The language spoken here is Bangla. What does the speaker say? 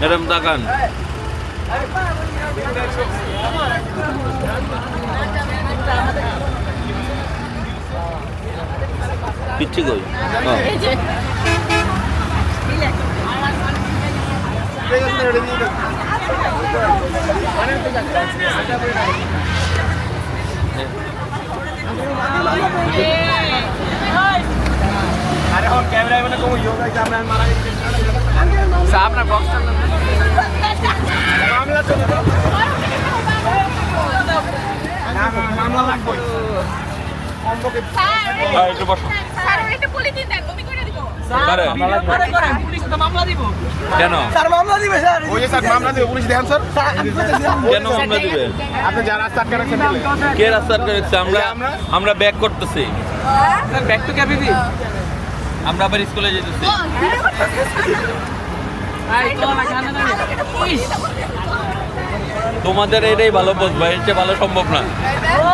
এরম তাকান। পিচ্ছি কই? अरे हम कैमरा में को योगा कैमरा मारा साहब ना बॉक्स मामला तो मामला লাগবে হ্যাঁ একটু বসো। স্যার এটা বলে দিন দেন তুমি করে দিব আরে করে পুলিশ তো মামলা দিব কেন স্যার মামলা দিবে স্যার ওই যে স্যার মামলা দিবে পুলিশ দেন স্যার কেন মামলা দিবে? আপনি যারা রাস্তা আটকে রাখছেন কে রাস্তা করেছে? আমরা ব্যাক করতেছি। স্যার ব্যাক তো ক্যাবি দি আমরা আবার স্কুলে যেতেছি। আই তো না জানা না তোমাদের এটাই ভালো বুঝবা, এর চেয়ে ভালো সম্ভব না। ও